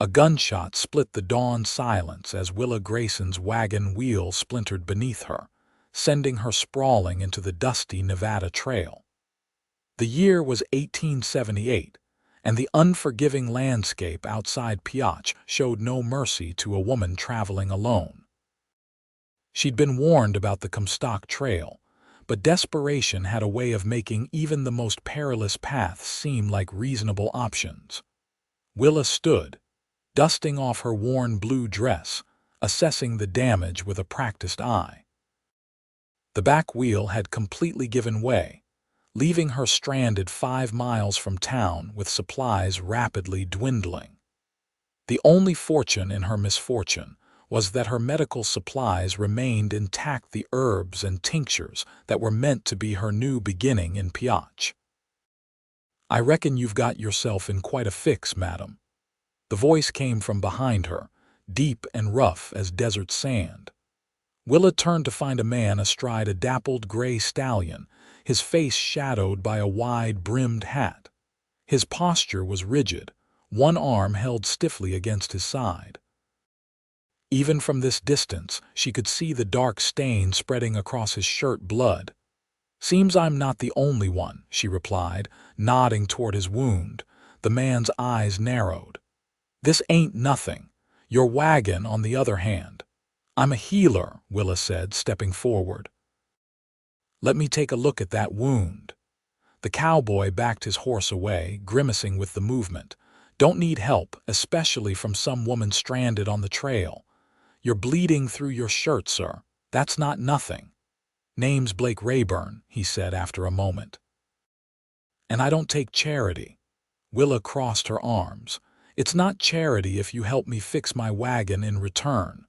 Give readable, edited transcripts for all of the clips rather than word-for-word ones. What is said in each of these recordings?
A gunshot split the dawn silence as Willa Grayson's wagon wheel splintered beneath her, sending her sprawling into the dusty Nevada trail. The year was 1878, and the unforgiving landscape outside Pioche showed no mercy to a woman traveling alone. She'd been warned about the Comstock Trail, but desperation had a way of making even the most perilous paths seem like reasonable options. Willa stood, dusting off her worn blue dress, assessing the damage with a practiced eye. The back wheel had completely given way, leaving her stranded 5 miles from town with supplies rapidly dwindling. The only fortune in her misfortune was that her medical supplies remained intact, the herbs and tinctures that were meant to be her new beginning in Pioche. "I reckon you've got yourself in quite a fix, madam." The voice came from behind her, deep and rough as desert sand. Willa turned to find a man astride a dappled gray stallion, his face shadowed by a wide-brimmed hat. His posture was rigid, one arm held stiffly against his side. Even from this distance, she could see the dark stain spreading across his shirt blood. "Seems I'm not the only one," she replied, nodding toward his wound. The man's eyes narrowed. "This ain't nothing. Your wagon, on the other hand." "I'm a healer," Willa said, stepping forward. "Let me take a look at that wound." The cowboy backed his horse away, grimacing with the movement. "Don't need help, especially from some woman stranded on the trail. You're bleeding through your shirt, sir. That's not nothing." "Name's Blake Rayburn," he said after a moment. "And I don't take charity." Willa crossed her arms. "It's not charity if you help me fix my wagon in return."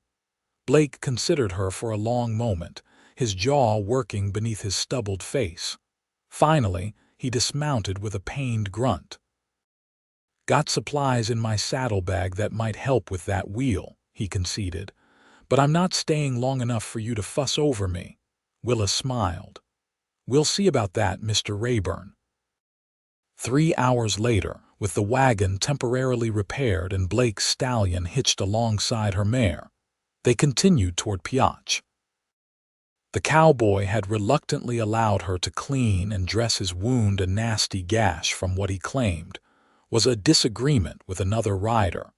Blake considered her for a long moment, his jaw working beneath his stubbled face. Finally, he dismounted with a pained grunt. "Got supplies in my saddlebag that might help with that wheel," he conceded. "But I'm not staying long enough for you to fuss over me." Willa smiled. "We'll see about that, Mr. Rayburn." 3 hours later, with the wagon temporarily repaired and Blake's stallion hitched alongside her mare, they continued toward Pioche. The cowboy had reluctantly allowed her to clean and dress his wound. A nasty gash from what he claimed was a disagreement with another rider,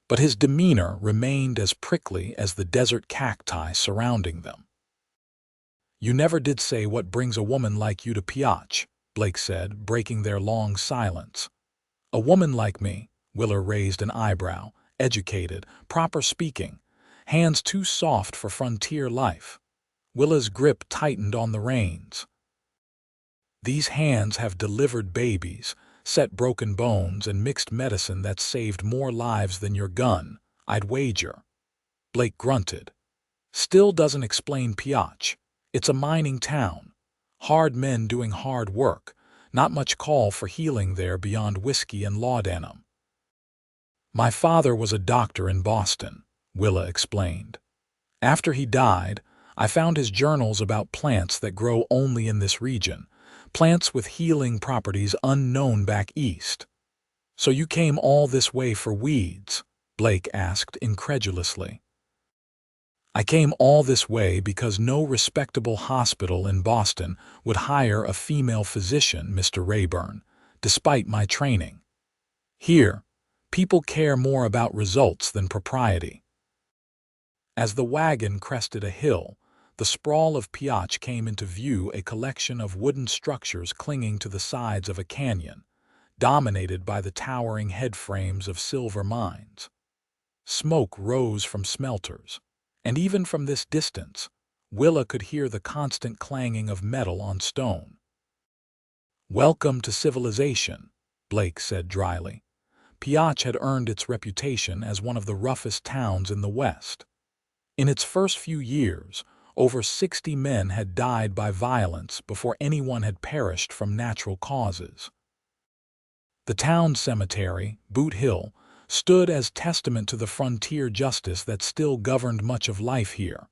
but his demeanor remained as prickly as the desert cacti surrounding them. "You never did say what brings a woman like you to Pioche," Blake said, breaking their long silence. "A woman like me," Willa raised an eyebrow, "educated, proper speaking, hands too soft for frontier life." Willa's grip tightened on the reins. "These hands have delivered babies, set broken bones, and mixed medicine that saved more lives than your gun, I'd wager." Blake grunted. "Still doesn't explain Pioche. It's a mining town. Hard men doing hard work. Not much call for healing there beyond whiskey and laudanum." "My father was a doctor in Boston," Willa explained. "After he died, I found his journals about plants that grow only in this region, plants with healing properties unknown back east." "So you came all this way for weeds?" Blake asked incredulously. "I came all this way because no respectable hospital in Boston would hire a female physician, Mr. Rayburn, despite my training. Here, people care more about results than propriety." As the wagon crested a hill, the sprawl of Pioche came into view, a collection of wooden structures clinging to the sides of a canyon, dominated by the towering headframes of silver mines. Smoke rose from smelters, and even from this distance, Willa could hear the constant clanging of metal on stone. "Welcome to civilization," Blake said dryly. Pioche had earned its reputation as one of the roughest towns in the West. In its first few years, over 60 men had died by violence before anyone had perished from natural causes. The town cemetery, Boot Hill, stood as testament to the frontier justice that still governed much of life here.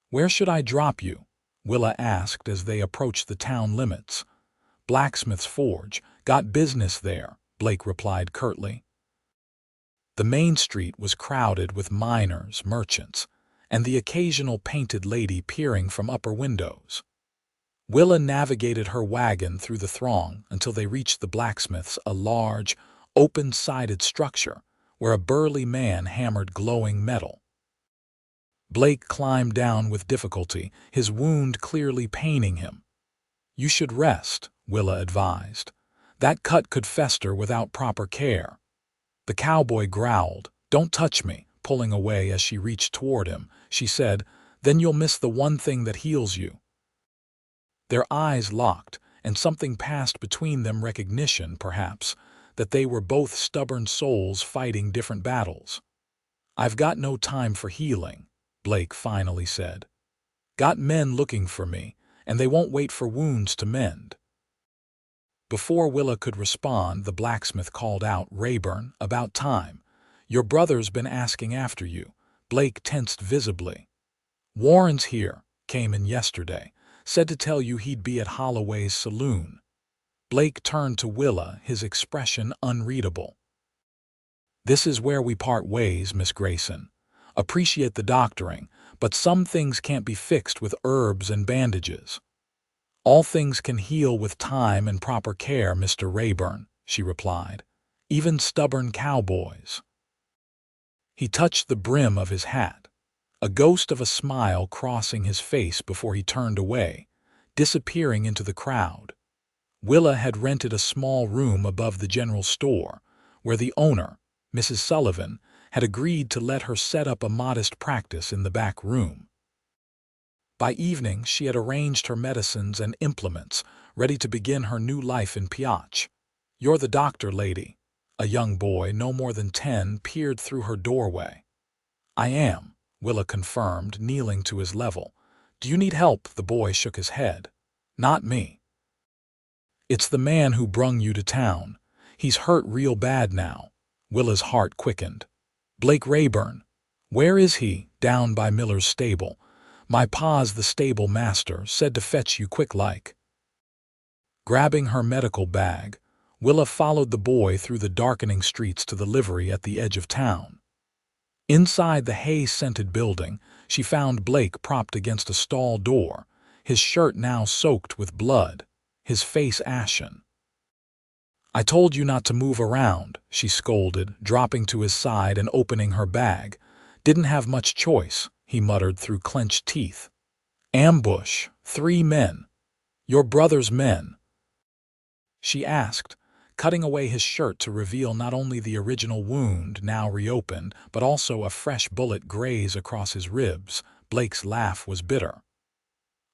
"Where should I drop you?" Willa asked as they approached the town limits. "Blacksmith's Forge. Got business there," Blake replied curtly. The main street was crowded with miners, merchants, and the occasional painted lady peering from upper windows. Willa navigated her wagon through the throng until they reached the blacksmith's, a large, open-sided structure where a burly man hammered glowing metal. Blake climbed down with difficulty, his wound clearly paining him. "You should rest," Willa advised. "That cut could fester without proper care." The cowboy growled. "Don't touch me," pulling away as she reached toward him. She said, "Then you'll miss the one thing that heals you." Their eyes locked, and something passed between them, recognition, perhaps, that they were both stubborn souls fighting different battles. "I've got no time for healing," Blake finally said. "Got men looking for me, and they won't wait for wounds to mend." Before Willa could respond, the blacksmith called out, "Rayburn, about time. Your brother's been asking after you." Blake tensed visibly. "Warren's here, came in yesterday. Said to tell you he'd be at Holloway's saloon." Blake turned to Willa, his expression unreadable. "This is where we part ways, Miss Grayson. Appreciate the doctoring, but some things can't be fixed with herbs and bandages." "All things can heal with time and proper care, Mr. Rayburn," she replied. "Even stubborn cowboys." He touched the brim of his hat, a ghost of a smile crossing his face before he turned away, disappearing into the crowd. Willa had rented a small room above the general store, where the owner, Mrs. Sullivan, had agreed to let her set up a modest practice in the back room. By evening, she had arranged her medicines and implements, ready to begin her new life in Pioche. "You're the doctor, lady." A young boy, no more than 10, peered through her doorway. "I am," Willa confirmed, kneeling to his level. "Do you need help?" The boy shook his head. "Not me. It's the man who brung you to town. He's hurt real bad now." Willa's heart quickened. "Blake Rayburn. Where is he?" "Down by Miller's stable. My pa's the stable master, said to fetch you quick like." Grabbing her medical bag, Willa followed the boy through the darkening streets to the livery at the edge of town. Inside the hay-scented building, she found Blake propped against a stall door, his shirt now soaked with blood, his face ashen. "I told you not to move around," she scolded, dropping to his side and opening her bag. "Didn't have much choice," he muttered through clenched teeth. "Ambush. 3 men. Your brother's men?" she asked, cutting away his shirt to reveal not only the original wound, now reopened, but also a fresh bullet graze across his ribs. Blake's laugh was bitter.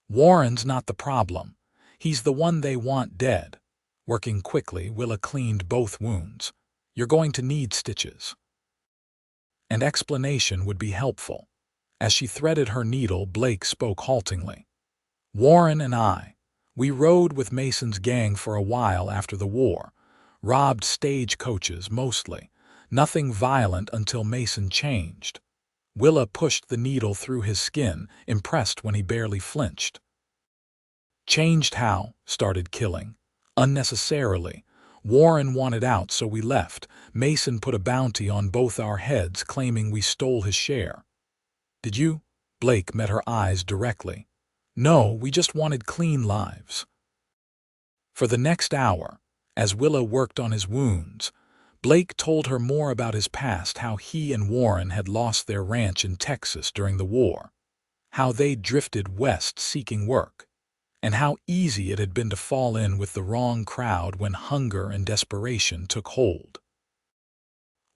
"Warren's not the problem. He's the one they want dead." Working quickly, Willa cleaned both wounds. "You're going to need stitches." An explanation would be helpful. As she threaded her needle, Blake spoke haltingly. "Warren and I, we rode with Mason's gang for a while after the war. Robbed stage coaches, mostly. Nothing violent until Mason changed." Willa pushed the needle through his skin, impressed when he barely flinched. "Changed how?" "Started killing. Unnecessarily. Warren wanted out, so we left. Mason put a bounty on both our heads, claiming we stole his share." "Did you?" Blake met her eyes directly. "No, we just wanted clean lives." For the next hour, as Willa worked on his wounds, Blake told her more about his past, how he and Warren had lost their ranch in Texas during the war, how they'd drifted west seeking work, and how easy it had been to fall in with the wrong crowd when hunger and desperation took hold.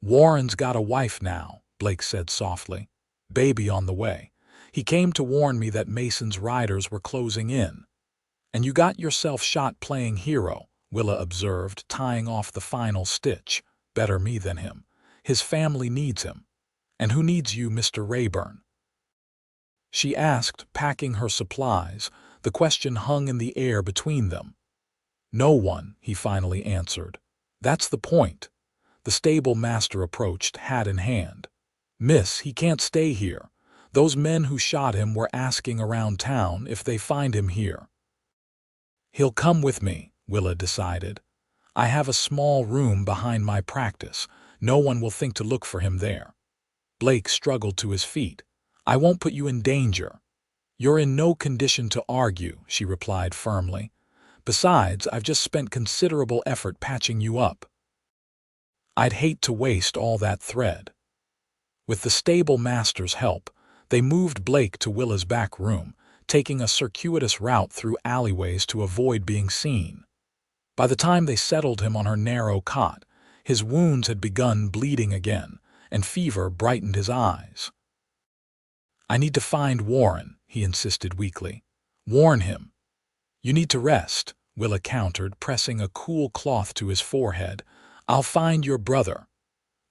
"Warren's got a wife now," Blake said softly. "Baby on the way. He came to warn me that Mason's riders were closing in." "And you got yourself shot playing hero," Willa observed, tying off the final stitch. "Better me than him. His family needs him." "And who needs you, Mr. Rayburn?" she asked, packing her supplies. The question hung in the air between them. "No one," he finally answered. "That's the point." The stable master approached, hat in hand. "Miss, he can't stay here. Those men who shot him were asking around town if they find him here." "He'll come with me," Willa decided. "I have a small room behind my practice, No one will think to look for him there. Blake struggled to his feet. I won't put you in danger. You're in no condition to argue, she replied firmly. Besides, I've just spent considerable effort patching you up. I'd hate to waste all that thread. With the stable master's help, they moved Blake to Willa's back room, taking a circuitous route through alleyways to avoid being seen. By the time they settled him on her narrow cot, his wounds had begun bleeding again, and fever brightened his eyes. I need to find Warren, he insisted weakly. Warn him. You need to rest, Willa countered, pressing a cool cloth to his forehead. I'll find your brother.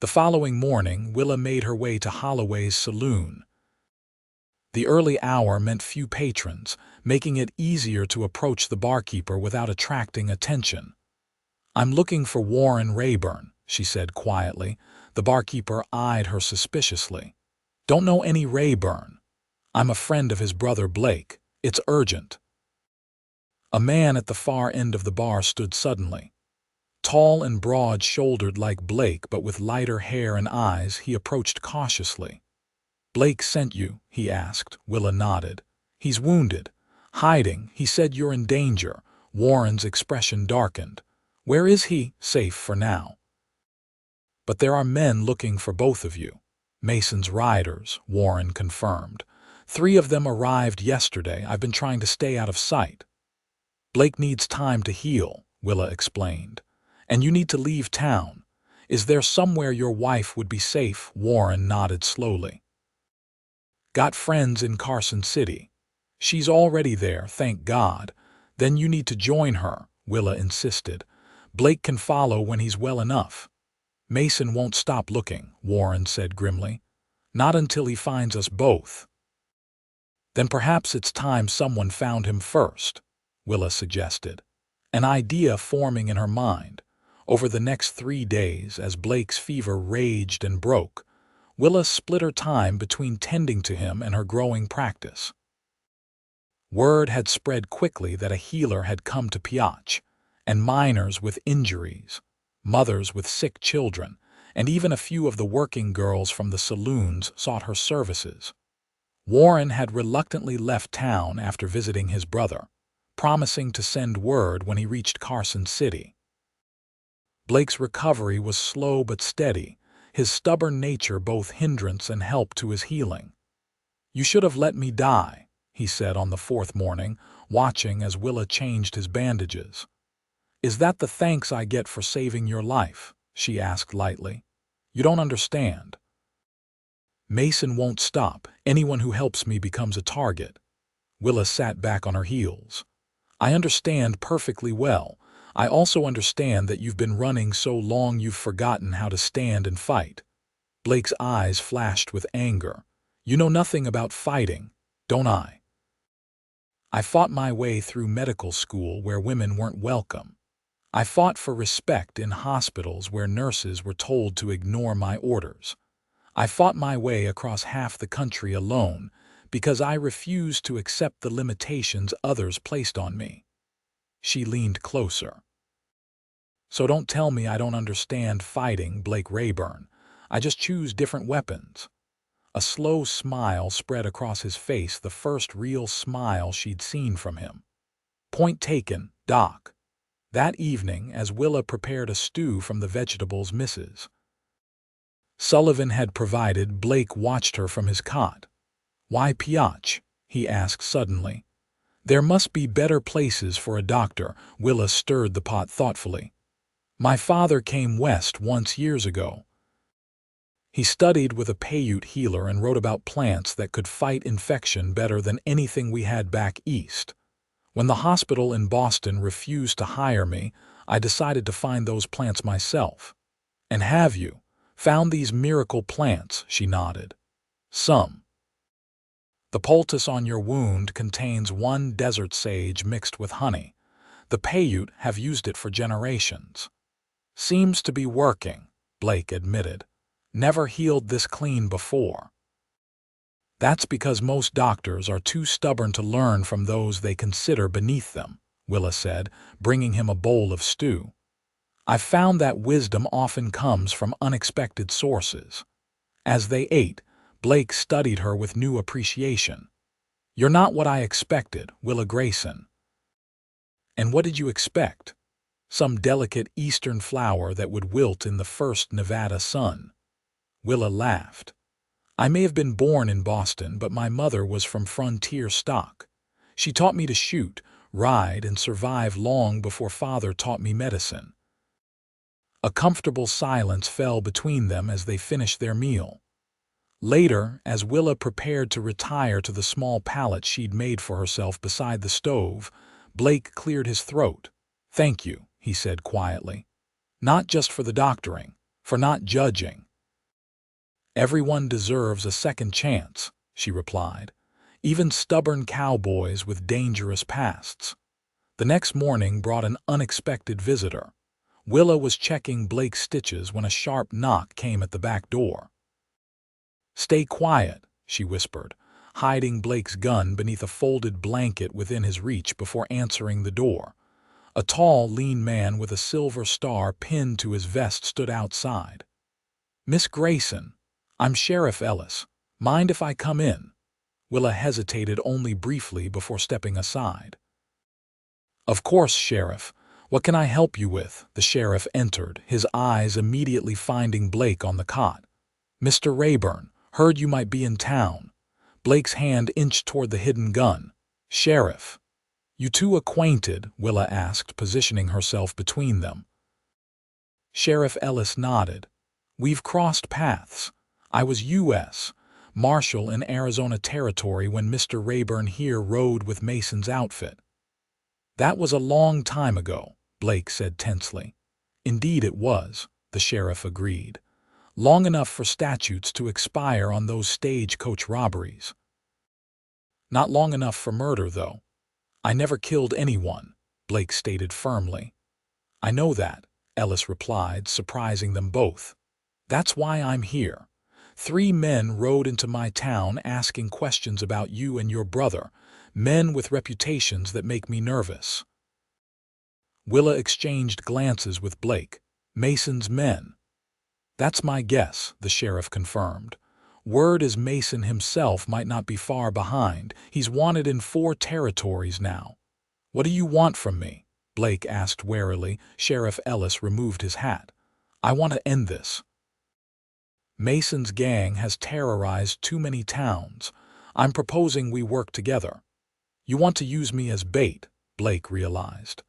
The following morning, Willa made her way to Holloway's saloon. The early hour meant few patrons, making it easier to approach the barkeeper without attracting attention. I'm looking for Warren Rayburn, she said quietly. The barkeeper eyed her suspiciously. Don't know any Rayburn. I'm a friend of his brother Blake. It's urgent. A man at the far end of the bar stood suddenly. Tall and broad-shouldered like Blake, but with lighter hair and eyes, he approached cautiously. Blake sent you, he asked. Willa nodded. He's wounded. Hiding. He said you're in danger. Warren's expression darkened. Where is he? Safe for now. But there are men looking for both of you. Mason's riders, Warren confirmed. 3 of them arrived yesterday. I've been trying to stay out of sight. Blake needs time to heal, Willa explained. And you need to leave town. Is there somewhere your wife would be safe? Warren nodded slowly. Got friends in Carson City. She's already there, thank God. Then you need to join her, Willa insisted. Blake can follow when he's well enough. Mason won't stop looking, Warren said grimly. Not until he finds us both. Then perhaps it's time someone found him first, Willa suggested, an idea forming in her mind. Over the next 3 days, as Blake's fever raged and broke, Willa split her time between tending to him and her growing practice. Word had spread quickly that a healer had come to Pioche, and miners with injuries, mothers with sick children, and even a few of the working girls from the saloons sought her services. Warren had reluctantly left town after visiting his brother, promising to send word when he reached Carson City. Blake's recovery was slow but steady, his stubborn nature both hindrance and help to his healing. You should have let me die, he said on the 4th morning, watching as Willa changed his bandages. Is that the thanks I get for saving your life? She asked lightly. You don't understand. Mason won't stop. Anyone who helps me becomes a target. Willa sat back on her heels. I understand perfectly well. I also understand that you've been running so long you've forgotten how to stand and fight. Blake's eyes flashed with anger. You know nothing about fighting, don't I? I fought my way through medical school where women weren't welcome. I fought for respect in hospitals where nurses were told to ignore my orders. I fought my way across half the country alone because I refused to accept the limitations others placed on me. She leaned closer. So don't tell me I don't understand fighting, Blake Rayburn. I just choose different weapons. A slow smile spread across his face, the first real smile she'd seen from him. Point taken, Doc. That evening, as Willa prepared a stew from the vegetables Mrs. Sullivan had provided, Blake watched her from his cot. Why Pioche? He asked suddenly. There must be better places for a doctor. Willa stirred the pot thoughtfully. My father came west once years ago. He studied with a Paiute healer and wrote about plants that could fight infection better than anything we had back east. When the hospital in Boston refused to hire me, I decided to find those plants myself. And have you found these miracle plants? She nodded. Some. The poultice on your wound contains 1 desert sage mixed with honey. The Paiute have used it for generations. Seems to be working, Blake admitted. Never healed this clean before. That's because most doctors are too stubborn to learn from those they consider beneath them, Willa said, bringing him a bowl of stew. I've found that wisdom often comes from unexpected sources. As they ate, Blake studied her with new appreciation. You're not what I expected, Willa Grayson. And what did you expect? Some delicate eastern flower that would wilt in the first Nevada sun. Willa laughed. I may have been born in Boston, but my mother was from frontier stock. She taught me to shoot, ride, and survive long before father taught me medicine. A comfortable silence fell between them as they finished their meal. Later, as Willa prepared to retire to the small pallet she'd made for herself beside the stove, Blake cleared his throat. Thank you, he said quietly. Not just for the doctoring, for not judging. Everyone deserves a second chance, she replied. Even stubborn cowboys with dangerous pasts. The next morning brought an unexpected visitor. Willa was checking Blake's stitches when a sharp knock came at the back door. Stay quiet, she whispered, hiding Blake's gun beneath a folded blanket within his reach before answering the door. A tall, lean man with a silver star pinned to his vest stood outside. Miss Grayson, I'm Sheriff Ellis. Mind if I come in? Willa hesitated only briefly before stepping aside. Of course, Sheriff. What can I help you with? The sheriff entered, his eyes immediately finding Blake on the cot. Mr. Rayburn, heard you might be in town. Blake's hand inched toward the hidden gun. Sheriff. You two acquainted? Willa asked, positioning herself between them. Sheriff Ellis nodded. We've crossed paths. I was U.S. Marshal in Arizona Territory when Mr. Rayburn here rode with Mason's outfit. That was a long time ago, Blake said tensely. Indeed it was, the sheriff agreed. Long enough for statutes to expire on those stagecoach robberies. Not long enough for murder, though. I never killed anyone, Blake stated firmly. I know that, Ellis replied, surprising them both. That's why I'm here. 3 men rode into my town asking questions about you and your brother, men with reputations that make me nervous. Willa exchanged glances with Blake. Mason's men. That's my guess, the sheriff confirmed. Word is Mason himself might not be far behind. He's wanted in 4 territories now. What do you want from me? Blake asked warily. Sheriff Ellis removed his hat. I want to end this. Mason's gang has terrorized too many towns. I'm proposing we work together. You want to use me as bait, Blake realized.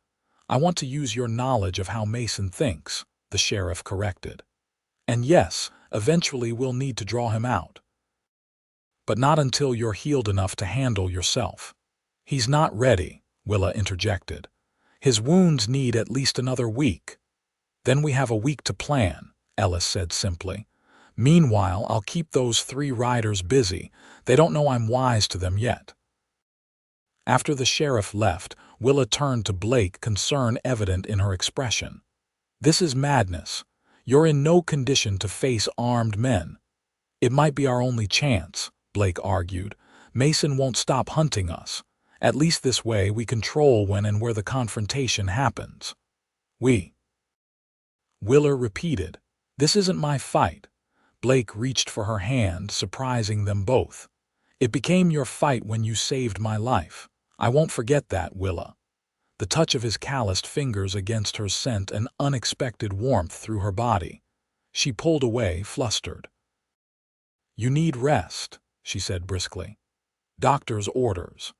I want to use your knowledge of how Mason thinks, the sheriff corrected. And yes, eventually we'll need to draw him out. But not until you're healed enough to handle yourself. He's not ready, Willa interjected. His wounds need at least another week. Then we have a week to plan, Ellis said simply. Meanwhile, I'll keep those 3 riders busy. They don't know I'm wise to them yet. After the sheriff left, Willa turned to Blake, concern evident in her expression. This is madness. You're in no condition to face armed men. It might be our only chance, Blake argued. Mason won't stop hunting us. At least this way we control when and where the confrontation happens. Willa repeated. This isn't my fight. Blake reached for her hand, surprising them both. It became your fight when you saved my life. I won't forget that, Willa. The touch of his calloused fingers against her sent an unexpected warmth through her body. She pulled away, flustered. You need rest, she said briskly. Doctor's orders.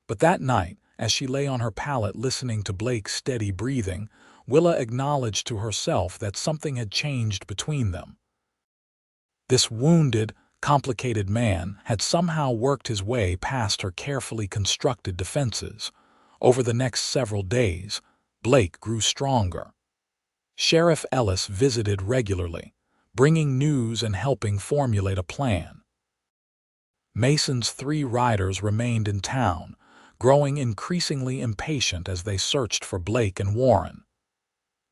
But that night, as she lay on her pallet listening to Blake's steady breathing, Willa acknowledged to herself that something had changed between them. This wounded, complicated man had somehow worked his way past her carefully constructed defenses. Over the next several days, Blake grew stronger. Sheriff Ellis visited regularly, bringing news and helping formulate a plan. Mason's 3 riders remained in town, growing increasingly impatient as they searched for Blake and Warren.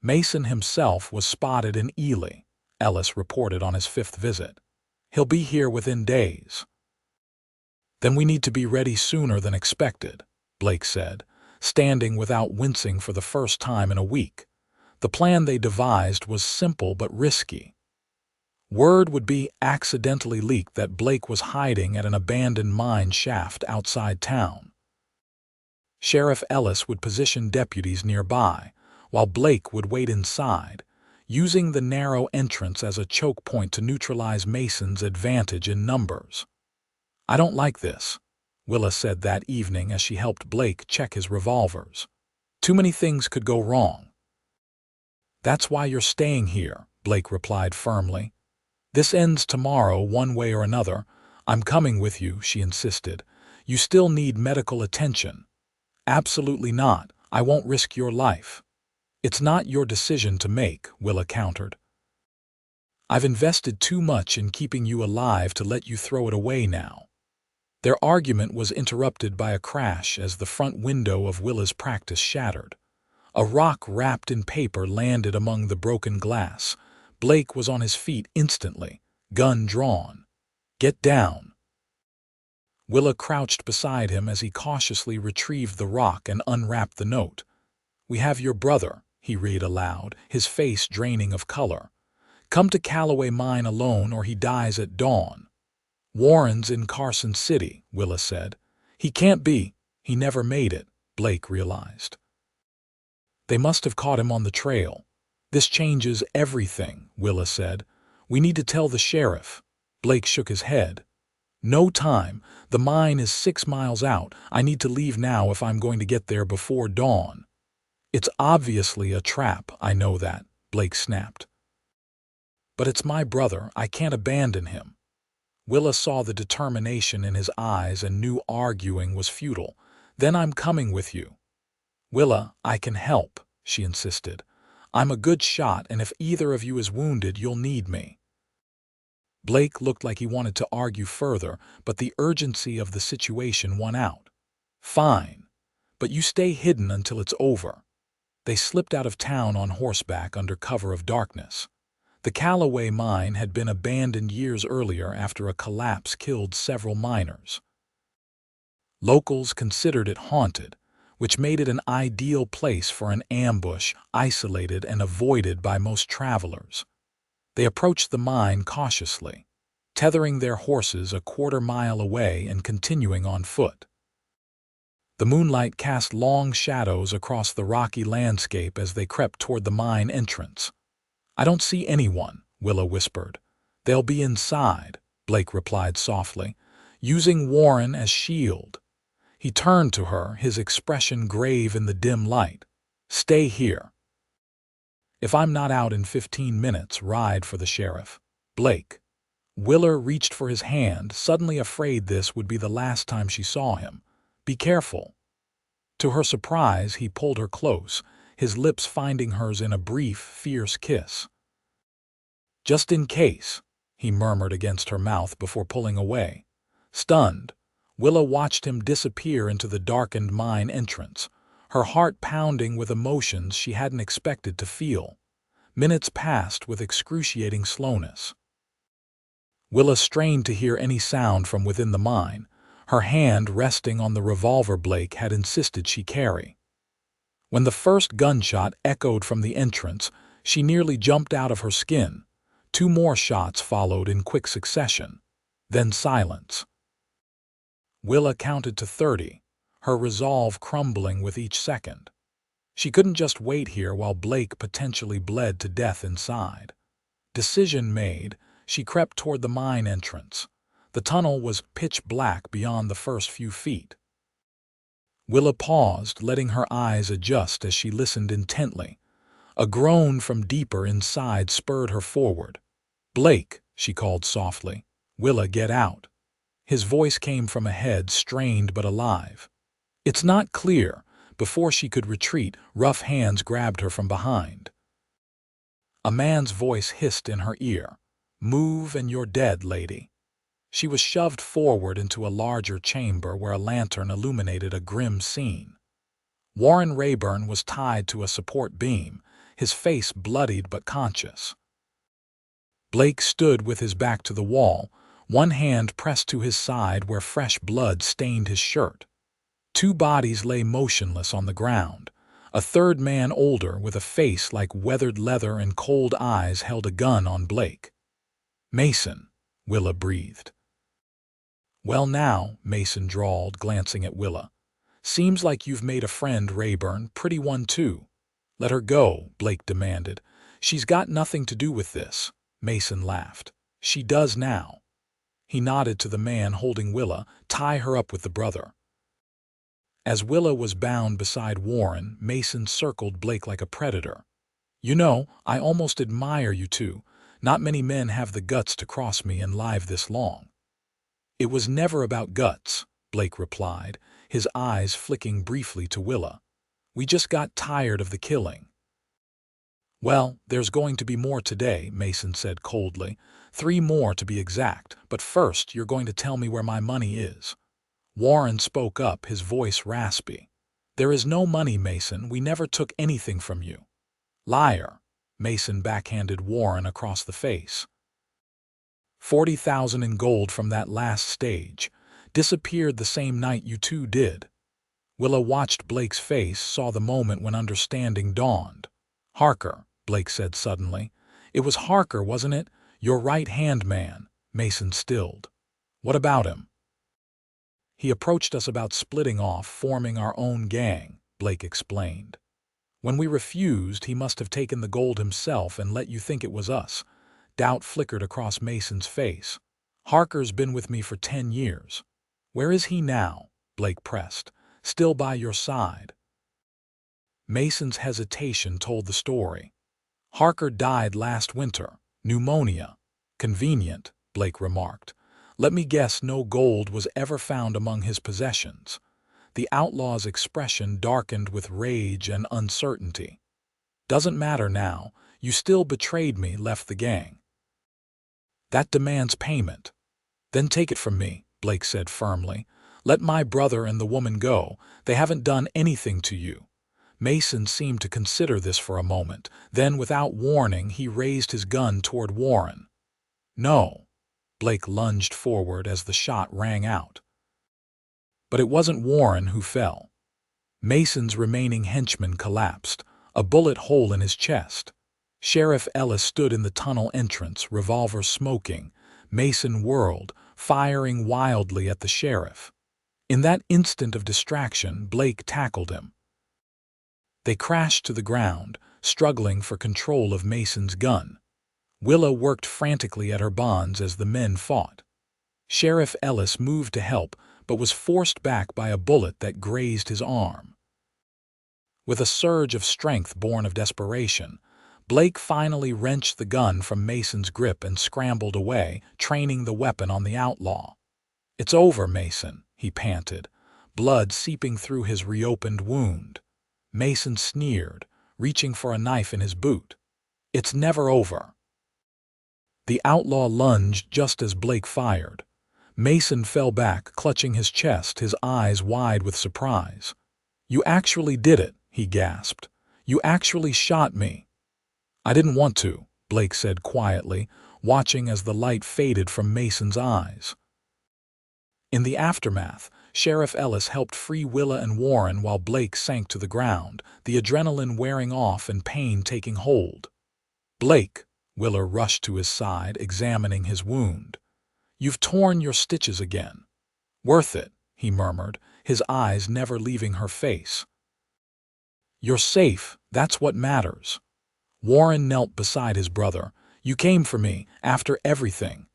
Mason himself was spotted in Ely, Ellis reported on his 5th visit. He'll be here within days. Then we need to be ready sooner than expected, Blake said, standing without wincing for the first time in a week. The plan they devised was simple but risky. Word would be accidentally leaked that Blake was hiding at an abandoned mine shaft outside town. Sheriff Ellis would position deputies nearby, while Blake would wait inside, using the narrow entrance as a choke point to neutralize Mason's advantage in numbers. "I don't like this," Willa said that evening as she helped Blake check his revolvers. "Too many things could go wrong." "That's why you're staying here," Blake replied firmly. "This ends tomorrow one way or another." "I'm coming with you," she insisted. "You still need medical attention." "Absolutely not. I won't risk your life." "It's not your decision to make," Willa countered. "I've invested too much in keeping you alive to let you throw it away now." Their argument was interrupted by a crash as the front window of Willa's practice shattered. A rock wrapped in paper landed among the broken glass. Blake was on his feet instantly, gun drawn. "Get down." Willa crouched beside him as he cautiously retrieved the rock and unwrapped the note. "We have your brother," he read aloud, his face draining of color. "Come to Callaway Mine alone or he dies at dawn." "Warren's in Carson City," Willa said. "He can't be. He never made it," Blake realized. "They must have caught him on the trail." "This changes everything," Willa said. "We need to tell the sheriff." Blake shook his head. "No time. The mine is 6 miles out. I need to leave now if I'm going to get there before dawn." "It's obviously a trap, I know that," Blake snapped. "But it's my brother. I can't abandon him." Willa saw the determination in his eyes and knew arguing was futile. "Then I'm coming with you." "Willa, I can help," she insisted. "I'm a good shot, and if either of you is wounded, you'll need me." Blake looked like he wanted to argue further, but the urgency of the situation won out. "Fine, but you stay hidden until it's over." They slipped out of town on horseback under cover of darkness. The Callaway Mine had been abandoned years earlier after a collapse killed several miners. Locals considered it haunted, which made it an ideal place for an ambush, isolated and avoided by most travelers. They approached the mine cautiously, tethering their horses a quarter-mile away and continuing on foot. The moonlight cast long shadows across the rocky landscape as they crept toward the mine entrance. "I don't see anyone," Willa whispered. "They'll be inside," Blake replied softly, "using Warren as shield." He turned to her, his expression grave in the dim light. "Stay here. If I'm not out in 15 minutes, ride for the sheriff." "Blake." Willa reached for his hand, suddenly afraid this would be the last time she saw him. "Be careful." To her surprise, he pulled her close, his lips finding hers in a brief, fierce kiss. "Just in case," he murmured against her mouth before pulling away. Stunned, Willa watched him disappear into the darkened mine entrance, her heart pounding with emotions she hadn't expected to feel. Minutes passed with excruciating slowness. Willa strained to hear any sound from within the mine, her hand resting on the revolver Blake had insisted she carry. When the first gunshot echoed from the entrance, she nearly jumped out of her skin. 2 more shots followed in quick succession. Then silence. Willa counted to 30, her resolve crumbling with each second. She couldn't just wait here while Blake potentially bled to death inside. Decision made, she crept toward the mine entrance. The tunnel was pitch black beyond the first few feet. Willa paused, letting her eyes adjust as she listened intently. A groan from deeper inside spurred her forward. "Blake," she called softly. "Willa, get out." His voice came from ahead, strained but alive. "It's not clear." Before she could retreat, rough hands grabbed her from behind. A man's voice hissed in her ear. "Move and you're dead, lady." She was shoved forward into a larger chamber where a lantern illuminated a grim scene. Warren Rayburn was tied to a support beam, his face bloodied but conscious. Blake stood with his back to the wall, one hand pressed to his side where fresh blood stained his shirt. 2 bodies lay motionless on the ground, A third man, older, with a face like weathered leather and cold eyes, held a gun on Blake. "Mason," Willa breathed. "Well now," Mason drawled, glancing at Willa. "Seems like you've made a friend, Rayburn. Pretty one, too." "Let her go," Blake demanded. "She's got nothing to do with this." Mason laughed. "She does now." He nodded to the man holding Willa. "Tie her up with the brother." As Willa was bound beside Warren, Mason circled Blake like a predator. "You know, I almost admire you two. Not many men have the guts to cross me and live this long." "It was never about guts," Blake replied, his eyes flicking briefly to Willa. "We just got tired of the killing." "Well, there's going to be more today," Mason said coldly. 3 more to be exact, but first you're going to tell me where my money is." Warren spoke up, his voice raspy. "There is no money, Mason. We never took anything from you." "Liar," Mason backhanded Warren across the face. 40,000 in gold from that last stage. Disappeared the same night you two did." Willa watched Blake's face, saw the moment when understanding dawned. "Harker," Blake said suddenly. "It was Harker, wasn't it? Your right-hand man." Mason stilled. "What about him?" "He approached us about splitting off, forming our own gang," Blake explained. "When we refused, he must have taken the gold himself and let you think it was us." Doubt flickered across Mason's face. "Harker's been with me for 10 years. "Where is he now?" Blake pressed. "Still by your side?" Mason's hesitation told the story. "Harker died last winter. Pneumonia." "Convenient," Blake remarked. "Let me guess, no gold was ever found among his possessions." The outlaw's expression darkened with rage and uncertainty. "Doesn't matter now. You still betrayed me, left the gang. That demands payment." "Then take it from me," Blake said firmly. "Let my brother and the woman go. They haven't done anything to you." Mason seemed to consider this for a moment. Then, without warning, he raised his gun toward Warren. "No." Blake lunged forward as the shot rang out. But it wasn't Warren who fell. Mason's remaining henchman collapsed, a bullet hole in his chest. Sheriff Ellis stood in the tunnel entrance, revolver smoking. Mason whirled, firing wildly at the sheriff. In that instant of distraction, Blake tackled him. They crashed to the ground, struggling for control of Mason's gun. Willa worked frantically at her bonds as the men fought. Sheriff Ellis moved to help, but was forced back by a bullet that grazed his arm. With a surge of strength born of desperation, Blake finally wrenched the gun from Mason's grip and scrambled away, training the weapon on the outlaw. "It's over, Mason," he panted, blood seeping through his reopened wound. Mason sneered, reaching for a knife in his boot. "It's never over." The outlaw lunged just as Blake fired. Mason fell back, clutching his chest, his eyes wide with surprise. "You actually did it," he gasped. "You actually shot me." "I didn't want to," Blake said quietly, watching as the light faded from Mason's eyes. In the aftermath, Sheriff Ellis helped free Willa and Warren while Blake sank to the ground, the adrenaline wearing off and pain taking hold. "Blake," Willa rushed to his side, examining his wound. "You've torn your stitches again." "Worth it," he murmured, his eyes never leaving her face. "You're safe, that's what matters." Warren knelt beside his brother. "You came for me, after everything."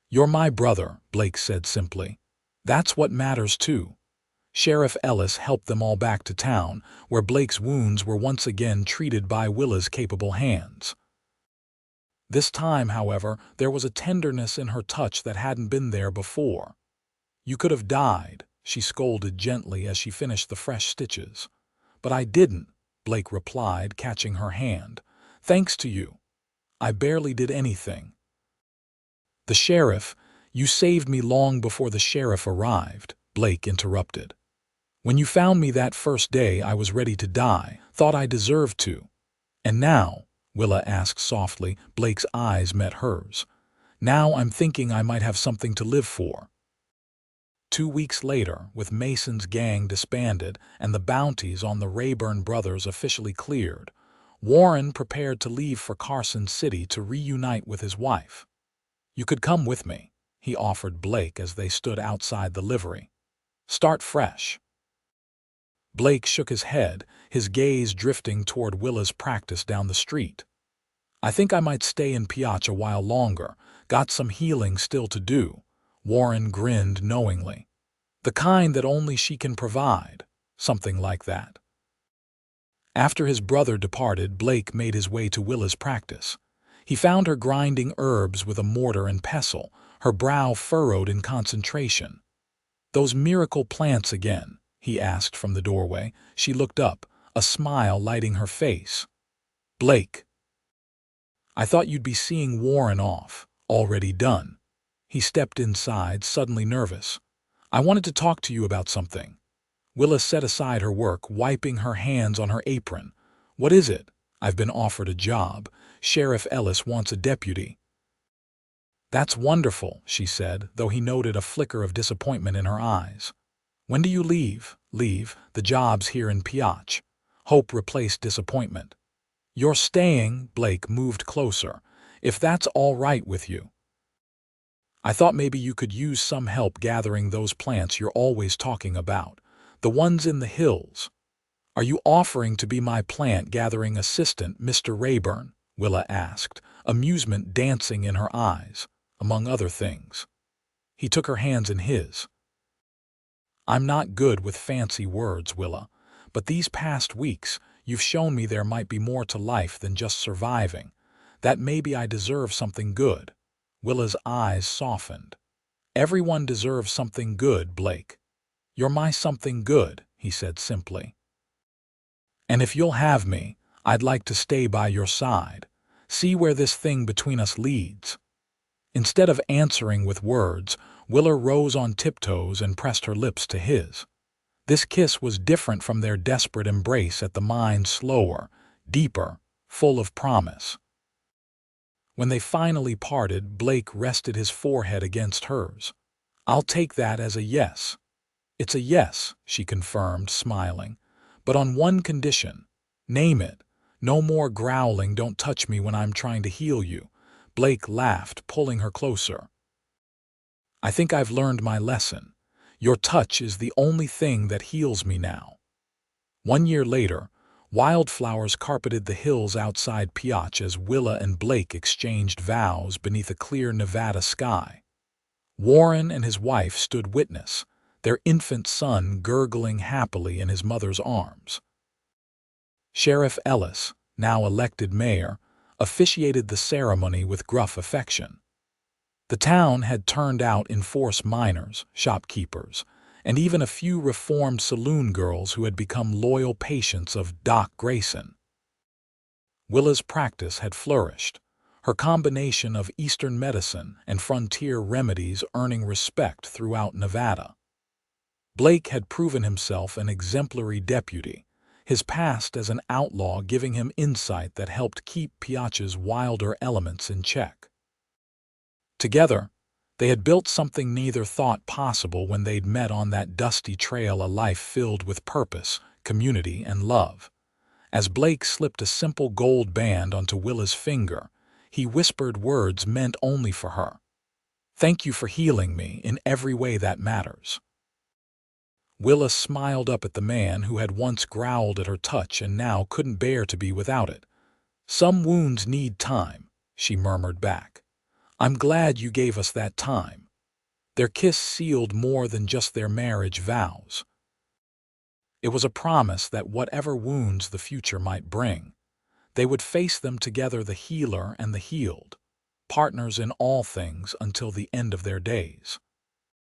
"You're my brother," Blake said simply. "That's what matters too." Sheriff Ellis helped them all back to town, where Blake's wounds were once again treated by Willa's capable hands. This time, however, there was a tenderness in her touch that hadn't been there before. "You could have died," she scolded gently as she finished the fresh stitches. "But I didn't," Blake replied, catching her hand. "Thanks to you. I barely did anything." "The sheriff, you saved me long before the sheriff arrived," Blake interrupted. "When you found me that first day, I was ready to die, thought I deserved to. And now," Willa asked softly, Blake's eyes met hers. "Now I'm thinking I might have something to live for." 2 weeks later, with Mason's gang disbanded and the bounties on the Rayburn brothers officially cleared, Warren prepared to leave for Carson City to reunite with his wife. "You could come with me," he offered Blake as they stood outside the livery. "Start fresh." Blake shook his head, his gaze drifting toward Willa's practice down the street. "I think I might stay in Pioche a while longer. Got some healing still to do." Warren grinned knowingly. "The kind that only she can provide." Something like that. After his brother departed, Blake made his way to Willa's practice. He found her grinding herbs with a mortar and pestle, her brow furrowed in concentration. "Those miracle plants again?" he asked from the doorway. She looked up, a smile lighting her face. "Blake, I thought you'd be seeing Warren off. Already done." He stepped inside, suddenly nervous. "I wanted to talk to you about something." Willa set aside her work, wiping her hands on her apron. "What is it?" "I've been offered a job. Sheriff Ellis wants a deputy." "That's wonderful," she said, though he noted a flicker of disappointment in her eyes. "When do you leave?" "Leave? The job's here in Pioche." Hope replaced disappointment. "You're staying?" Blake moved closer. "If that's all right with you. I thought maybe you could use some help gathering those plants you're always talking about. The ones in the hills." "Are you offering to be my plant-gathering assistant, Mr. Rayburn?" Willa asked, amusement dancing in her eyes, among other things. He took her hands in his. "I'm not good with fancy words, Willa, but these past weeks, you've shown me there might be more to life than just surviving. That maybe I deserve something good." Willa's eyes softened. "Everyone deserves something good, Blake." "You're my something good," he said simply. "And if you'll have me, I'd like to stay by your side. See where this thing between us leads." Instead of answering with words, Willa rose on tiptoes and pressed her lips to his. This kiss was different from their desperate embrace at the mine, slower, deeper, full of promise. When they finally parted, Blake rested his forehead against hers. "I'll take that as a yes." "It's a yes," she confirmed, smiling. "But on one condition." "Name it." "No more growling, don't touch me when I'm trying to heal you." Blake laughed, pulling her closer. "I think I've learned my lesson. Your touch is the only thing that heals me now." 1 year later, wildflowers carpeted the hills outside Pioche as Willa and Blake exchanged vows beneath a clear Nevada sky. Warren and his wife stood witness, their infant son gurgling happily in his mother's arms. Sheriff Ellis, now elected mayor, officiated the ceremony with gruff affection. The town had turned out enforced miners, shopkeepers, and even a few reformed saloon girls who had become loyal patients of Doc Grayson. Willa's practice had flourished, her combination of Eastern medicine and frontier remedies earning respect throughout Nevada. Blake had proven himself an exemplary deputy, his past as an outlaw giving him insight that helped keep Pioche's wilder elements in check. Together, they had built something neither thought possible when they'd met on that dusty trail, a life filled with purpose, community, and love. As Blake slipped a simple gold band onto Willa's finger, he whispered words meant only for her. "Thank you for healing me in every way that matters." Willa smiled up at the man who had once growled at her touch and now couldn't bear to be without it. "Some wounds need time," she murmured back. "I'm glad you gave us that time." Their kiss sealed more than just their marriage vows. It was a promise that whatever wounds the future might bring, they would face them together, the healer and the healed, partners in all things until the end of their days.